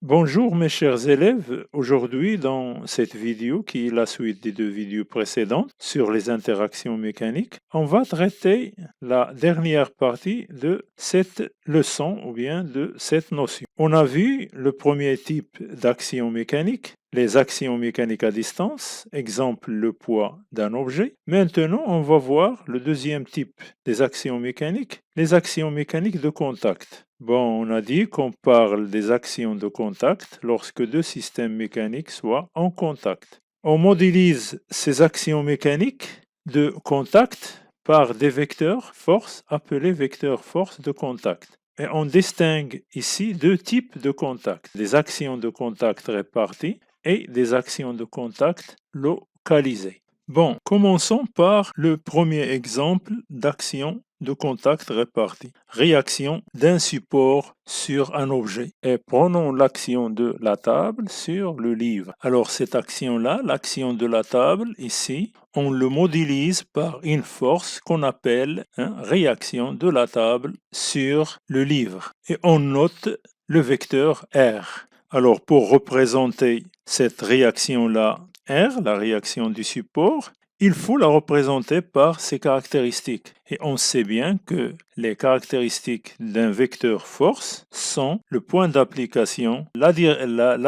Bonjour mes chers élèves, aujourd'hui dans cette vidéo qui est la suite des deux vidéos précédentes sur les interactions mécaniques, on va traiter la dernière partie de cette leçon ou bien de cette notion. On a vu le premier type d'action mécanique, les actions mécaniques à distance, exemple le poids d'un objet. Maintenant, on va voir le deuxième type des actions mécaniques, les actions mécaniques de contact. Bon, on a dit qu'on parle des actions de contact lorsque deux systèmes mécaniques soient en contact. On modélise ces actions mécaniques de contact par des vecteurs force appelés vecteurs force de contact. Et on distingue ici deux types de contact, des actions de contact réparties et des actions de contact localisées. Bon, commençons par le premier exemple d'action de contact réparti. Réaction d'un support sur un objet. Et prenons l'action de la table sur le livre. Alors cette action-là, l'action de la table, ici, on le modélise par une force qu'on appelle réaction de la table sur le livre. Et on note le vecteur R. Alors pour représenter cette réaction-là, R, la réaction du support, il faut la représenter par ses caractéristiques. Et on sait bien que les caractéristiques d'un vecteur force sont le point d'application, la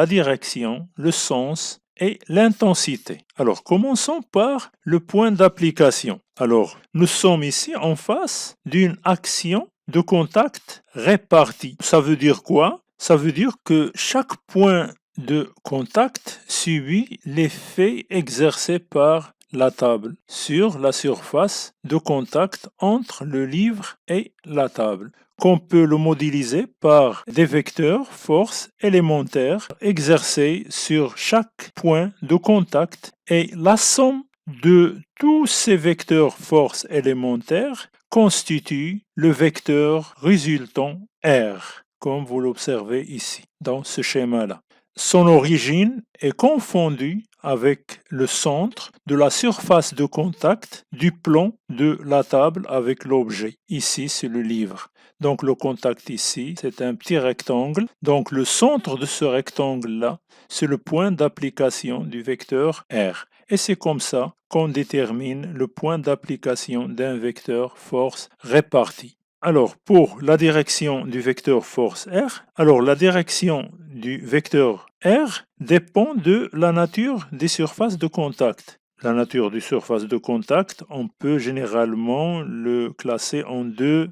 direction, le sens et l'intensité. Alors commençons par le point d'application. Alors nous sommes ici en face d'une action de contact répartie. Ça veut dire quoi? Ça veut dire que chaque point de contact subit l'effet exercé par la table sur la surface de contact entre le livre et la table, qu'on peut le modéliser par des vecteurs force élémentaires exercés sur chaque point de contact, et la somme de tous ces vecteurs force élémentaires constitue le vecteur résultant R, comme vous l'observez ici dans ce schéma-là. Son origine est confondue avec le centre de la surface de contact du plan de la table avec l'objet. Ici, c'est le livre. Donc le contact ici, c'est un petit rectangle. Donc le centre de ce rectangle-là, c'est le point d'application du vecteur R. Et c'est comme ça qu'on détermine le point d'application d'un vecteur force réparti. Alors, pour la direction du vecteur force R, alors la direction du vecteur R dépend de la nature des surfaces de contact. La nature des surfaces de contact, on peut généralement le classer en deux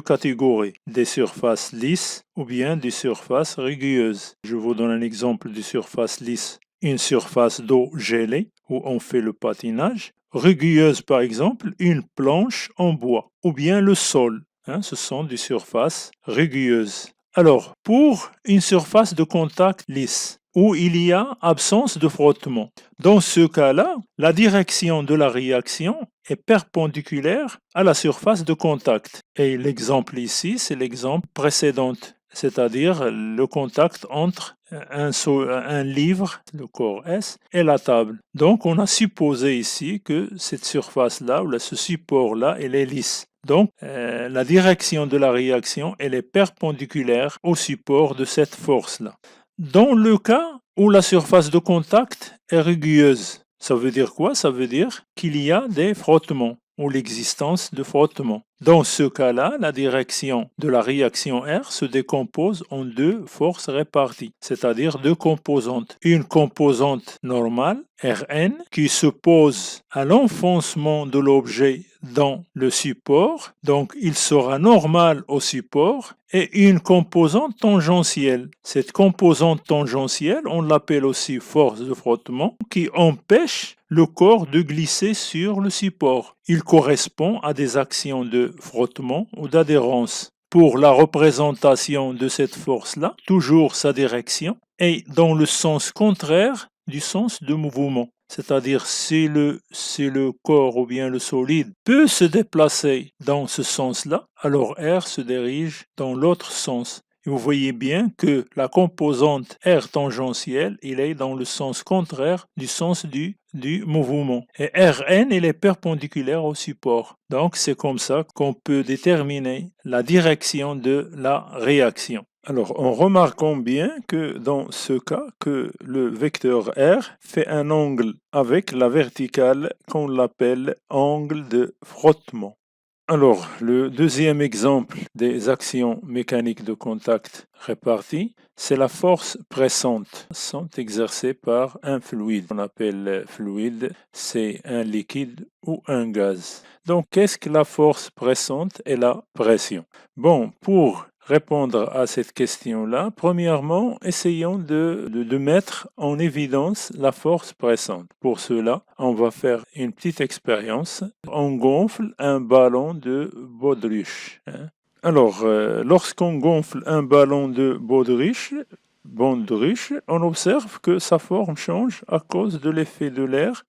catégories, des surfaces lisses ou bien des surfaces rugueuses. Je vous donne un exemple de surface lisse. Une surface d'eau gelée où on fait le patinage. Rugueuse, par exemple, une planche en bois ou bien le sol. Ce sont des surfaces rugueuses. Alors, pour une surface de contact lisse, où il y a absence de frottement, dans ce cas-là, la direction de la réaction est perpendiculaire à la surface de contact. Et l'exemple ici, c'est l'exemple précédent, c'est-à-dire le contact entre un livre, le corps S, et la table. Donc, on a supposé ici que cette surface-là, ou ce support-là, elle est lisse. Donc, la direction de la réaction, elle est perpendiculaire au support de cette force-là. Dans le cas où la surface de contact est rugueuse, ça veut dire quoi? Ça veut dire qu'il y a des frottements ou l'existence de frottements. Dans ce cas-là, la direction de la réaction R se décompose en deux forces réparties, c'est-à-dire deux composantes. Une composante normale, Rn, qui se pose à l'enfoncement de l'objet dans le support, donc il sera normal au support, et une composante tangentielle. Cette composante tangentielle, on l'appelle aussi force de frottement, qui empêche le corps de glisser sur le support. Il correspond à des actions de frottement ou d'adhérence. Pour la représentation de cette force-là, toujours sa direction est dans le sens contraire du sens de mouvement. C'est-à-dire si le corps ou bien le solide peut se déplacer dans ce sens-là, alors R se dirige dans l'autre sens. Et vous voyez bien que la composante R tangentielle, il est dans le sens contraire du sens du mouvement. Et Rn, il est perpendiculaire au support. Donc c'est comme ça qu'on peut déterminer la direction de la réaction. Alors, on remarquons bien que dans ce cas, que le vecteur R fait un angle avec la verticale qu'on l'appelle angle de frottement. Alors, le deuxième exemple des actions mécaniques de contact réparties, c'est la force pressante sont exercées par un fluide. On appelle fluide, c'est un liquide ou un gaz. Donc, qu'est-ce que la force pressante et la pression? Bon, pour répondre à cette question-là, premièrement, essayons de mettre en évidence la force pressante. Pour cela, on va faire une petite expérience. On gonfle un ballon de baudruche, hein. Alors, lorsqu'on gonfle un ballon de baudruche, on observe que sa forme change à cause de l'effet de l'air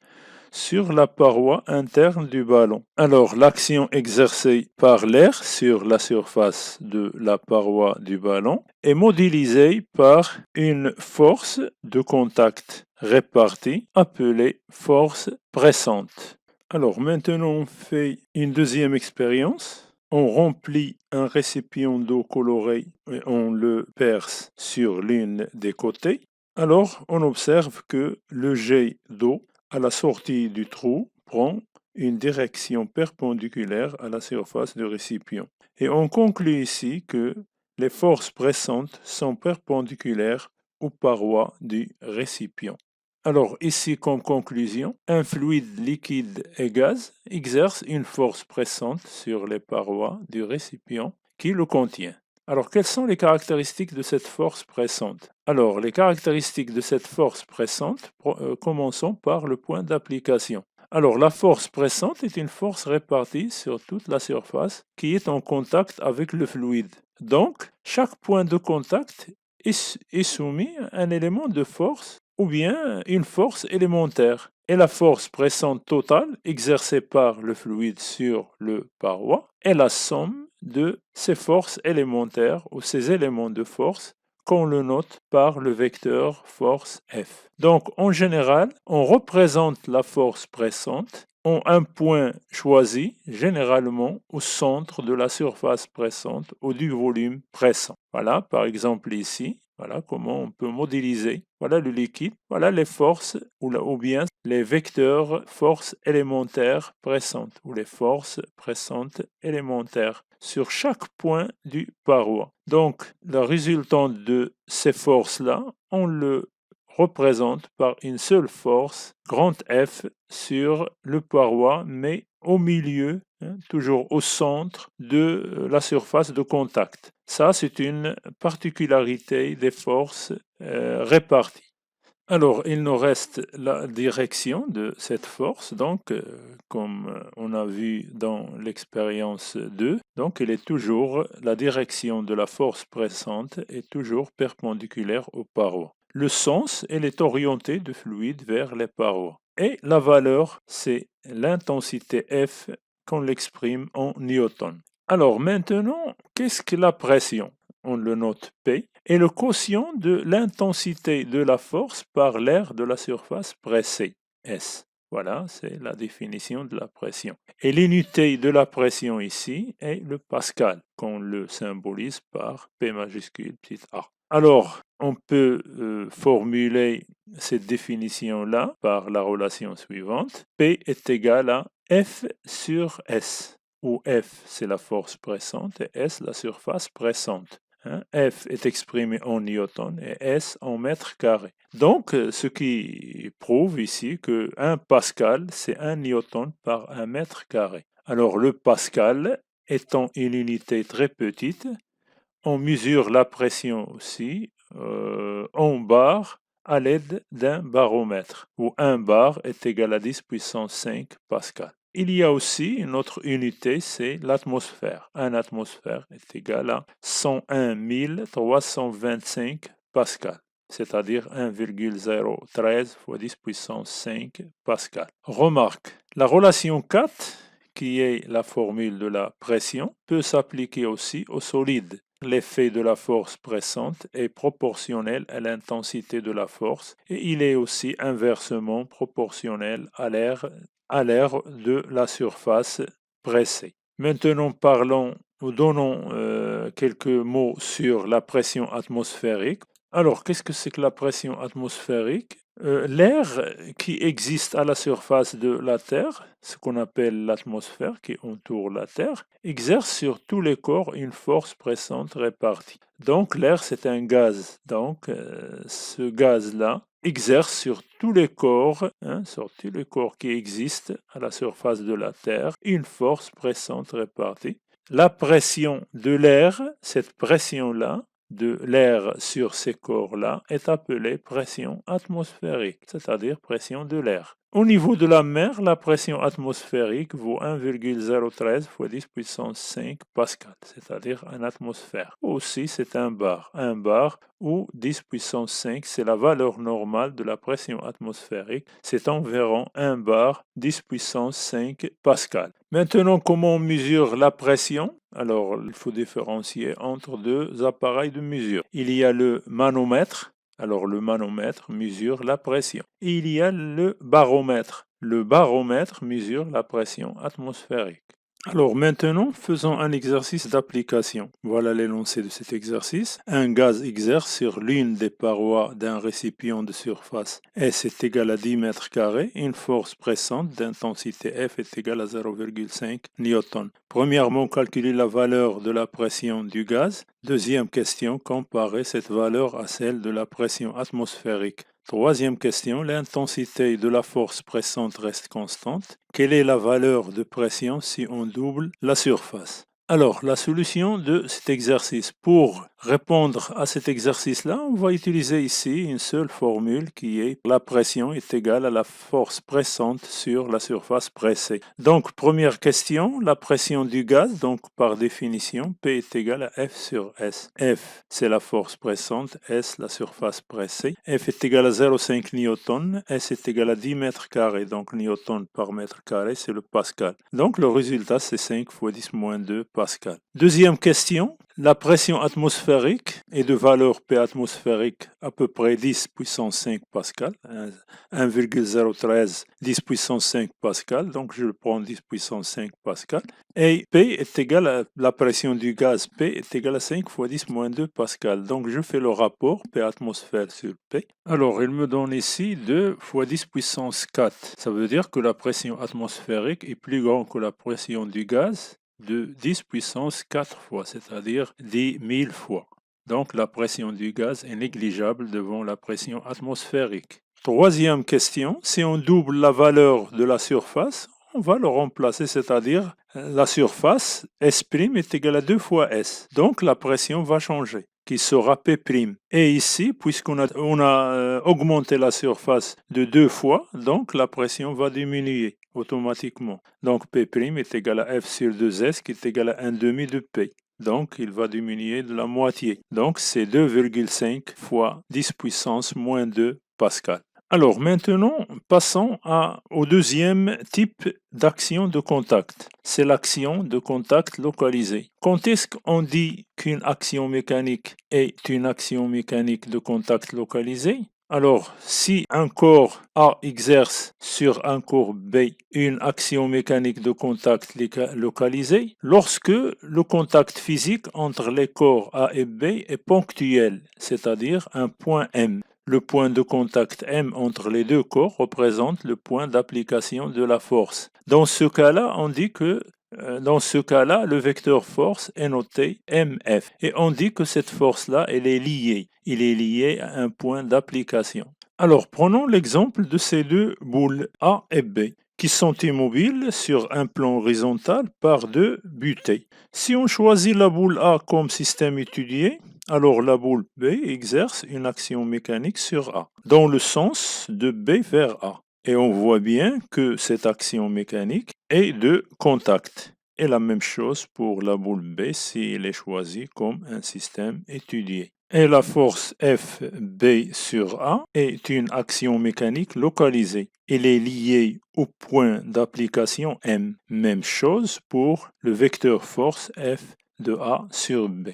sur la paroi interne du ballon. Alors, l'action exercée par l'air sur la surface de la paroi du ballon est modélisée par une force de contact répartie appelée force pressante. Alors, maintenant, on fait une deuxième expérience. On remplit un récipient d'eau colorée et on le perce sur l'une des côtés. Alors, on observe que le jet d'eau à la sortie du trou prend une direction perpendiculaire à la surface du récipient. Et on conclut ici que les forces pressantes sont perpendiculaires aux parois du récipient. Alors ici, comme conclusion, un fluide liquide et gaz exerce une force pressante sur les parois du récipient qui le contient. Alors, quelles sont les caractéristiques de cette force pressante? Alors, les caractéristiques de cette force pressante, commençons par le point d'application. Alors, la force pressante est une force répartie sur toute la surface qui est en contact avec le fluide. Donc, chaque point de contact est soumis à un élément de force ou bien une force élémentaire. Et la force pressante totale exercée par le fluide sur le paroi est la somme de ces forces élémentaires ou ces éléments de force qu'on le note par le vecteur force F. Donc en général, on représente la force pressante en un point choisi, généralement au centre de la surface pressante ou du volume pressant. Voilà, par exemple ici, voilà comment on peut modéliser. Voilà le liquide, voilà les forces ou bien les vecteurs forces élémentaires pressantes ou les forces pressantes élémentaires sur chaque point du paroi. Donc, la résultante de ces forces-là, on le représente par une seule force, grand F, sur le paroi, mais au milieu, hein, toujours au centre de la surface de contact. Ça, c'est une particularité des forces réparties. Alors, il nous reste la direction de cette force, donc, comme on a vu dans l'expérience 2, donc elle est toujours, la direction de la force pressante est toujours perpendiculaire aux parois. Le sens, elle est orientée du fluide vers les parois. Et la valeur, c'est l'intensité F qu'on l'exprime en newton. Alors maintenant, qu'est-ce que la pression? On le note P, est le quotient de l'intensité de la force par l'aire de la surface pressée, S. Voilà, c'est la définition de la pression. Et l'unité de la pression ici est le pascal, qu'on le symbolise par P majuscule petit a. Alors, on peut formuler cette définition-là par la relation suivante. P est égal à F sur S, où F c'est la force pressante et S la surface pressante. F est exprimé en newton et S en mètres carrés. Donc, ce qui prouve ici que 1 pascal, c'est 1 newton par 1 mètre carré. Alors, le pascal étant une unité très petite, on mesure la pression aussi en bar à l'aide d'un baromètre, où 1 bar est égal à 10 puissance 5 pascal. Il y a aussi une autre unité, c'est l'atmosphère. Un atmosphère est égal à 101 325 pascal, c'est-à-dire 1,013 fois 10 puissance 5 pascal. Remarque, la relation 4, qui est la formule de la pression, peut s'appliquer aussi au solide. L'effet de la force pressante est proportionnel à l'intensité de la force et il est aussi inversement proportionnel à l'aire de la surface pressée. Maintenant parlons nous donnons quelques mots sur la pression atmosphérique. Alors, qu'est-ce que c'est que la pression atmosphérique? L'air qui existe à la surface de la Terre, ce qu'on appelle l'atmosphère qui entoure la Terre, exerce sur tous les corps une force pressante répartie. Donc l'air, c'est un gaz. Donc ce gaz-là exerce sur tous les corps, sur tous les corps qui existent à la surface de la Terre, une force pressante répartie. La pression de l'air, cette pression-là, de l'air sur ces corps-là est appelée pression atmosphérique, c'est-à-dire pression de l'air. Au niveau de la mer, la pression atmosphérique vaut 1,013 fois 10 puissance 5 pascal, c'est-à-dire une atmosphère. Aussi, c'est un bar. Un bar où 10 puissance 5, c'est la valeur normale de la pression atmosphérique. C'est environ 1 bar 10 puissance 5 pascal. Maintenant, comment on mesure la pression? Alors, il faut différencier entre deux appareils de mesure. Il y a le manomètre. Alors, le manomètre mesure la pression. Et il y a le baromètre. Le baromètre mesure la pression atmosphérique. Alors maintenant, faisons un exercice d'application. Voilà l'énoncé de cet exercice. Un gaz exerce sur l'une des parois d'un récipient de surface S est égal à 10 mètres carrés une force pressante d'intensité F est égale à 0,5 newton. Premièrement, calculer la valeur de la pression du gaz. Deuxième question, comparer cette valeur à celle de la pression atmosphérique. Troisième question, l'intensité de la force pressante reste constante. Quelle est la valeur de pression si on double la surface? Alors, la solution de cet exercice. Pour répondre à cet exercice-là, on va utiliser ici une seule formule qui est la pression est égale à la force pressante sur la surface pressée. Donc, première question, la pression du gaz, donc par définition, P est égal à F sur S. F, c'est la force pressante, S, la surface pressée. F est égal à 0,5 newton, S est égal à 10 mètres carrés, donc newton par mètre carré, c'est le pascal. Donc, le résultat, c'est 5 fois 10 moins 2 pascal. Deuxième question, la pression atmosphérique est de valeur P atmosphérique à peu près 10 puissance 5 pascal, 1,013 10 puissance 5 pascal, donc je prends 10 puissance 5 pascal, et P est égal à la pression du gaz, P est égal à 5 fois 10 moins 2 pascal, donc je fais le rapport P atmosphère sur P. Alors il me donne ici 2 fois 10 puissance 4, ça veut dire que la pression atmosphérique est plus grande que la pression du gaz, de 10 puissance 4 fois, c'est-à-dire 10 000 fois. Donc la pression du gaz est négligeable devant la pression atmosphérique. Troisième question, si on double la valeur de la surface, on va le remplacer, c'est-à-dire la surface S' est égale à 2 fois S. Donc la pression va changer, qui sera P'. Et ici, puisqu'on a augmenté la surface de 2 fois, donc la pression va diminuer automatiquement. Donc P' est égal à F sur 2S qui est égal à 1 demi de P. Donc il va diminuer de la moitié. Donc c'est 2,5 fois 10 puissance moins 2 pascal. Alors maintenant, passons au deuxième type d'action de contact. C'est l'action de contact localisé. Quand est-ce qu'on dit qu'une action mécanique est une action mécanique de contact localisé? Alors, si un corps A exerce sur un corps B une action mécanique de contact localisé, lorsque le contact physique entre les corps A et B est ponctuel, c'est-à-dire un point M. Le point de contact M entre les deux corps représente le point d'application de la force. Dans ce cas-là, on dit que le vecteur force est noté MF. Et on dit que cette force-là, elle est liée. Il est lié à un point d'application. Alors, prenons l'exemple de ces deux boules A et B qui sont immobiles sur un plan horizontal par deux butées. Si on choisit la boule A comme système étudié, alors la boule B exerce une action mécanique sur A, dans le sens de B vers A. Et on voit bien que cette action mécanique est de contact. Et la même chose pour la boule B si elle est choisie comme un système étudié. Et la force FB sur A est une action mécanique localisée. Elle est liée au point d'application M. Même chose pour le vecteur force F de A sur B.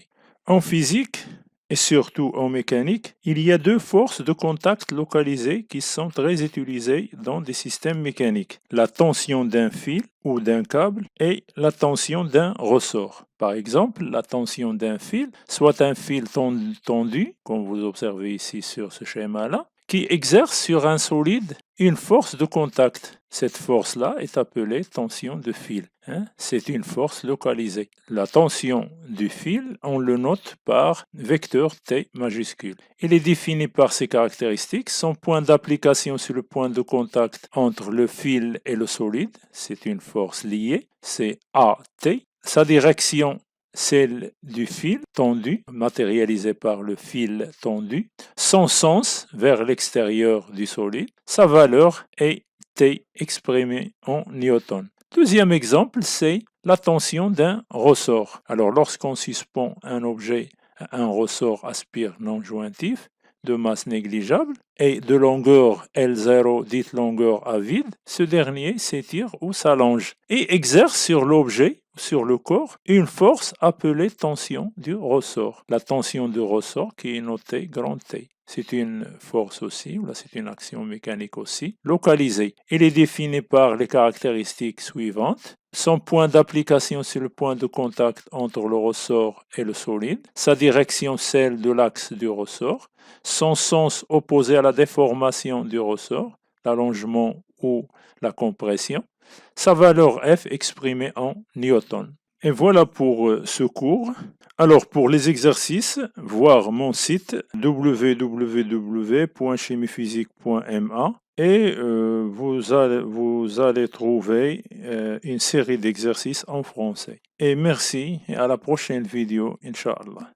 En physique, et surtout en mécanique, il y a deux forces de contact localisées qui sont très utilisées dans des systèmes mécaniques. La tension d'un fil ou d'un câble et la tension d'un ressort. Par exemple, la tension d'un fil, soit un fil tendu, comme vous observez ici sur ce schéma-là, qui exerce sur un solide une force de contact. Cette force-là est appelée tension de fil. C'est une force localisée. La tension du fil, on le note par vecteur T majuscule. Il est défini par ses caractéristiques. Son point d'application sur le point de contact entre le fil et le solide, c'est une force liée, c'est AT. Sa direction, celle du fil tendu, matérialisé par le fil tendu. Son sens vers l'extérieur du solide. Sa valeur est T exprimée en newton. Deuxième exemple, c'est la tension d'un ressort. Alors, lorsqu'on suspend un objet à un ressort aspire non jointif de masse négligeable et de longueur L0 dite longueur à vide, ce dernier s'étire ou s'allonge et exerce sur l'objet, sur le corps, une force appelée tension du ressort. La tension du ressort qui est notée grand T. C'est une force aussi, ou là c'est une action mécanique aussi, localisée. Il est défini par les caractéristiques suivantes. Son point d'application, c'est le point de contact entre le ressort et le solide. Sa direction, celle de l'axe du ressort. Son sens opposé à la déformation du ressort, l'allongement ou la compression. Sa valeur F exprimée en newton. Et voilà pour ce cours. Alors pour les exercices, voir mon site www.chemiephysique.ma et vous allez trouver une série d'exercices en français. Et merci et à la prochaine vidéo, Inch'Allah.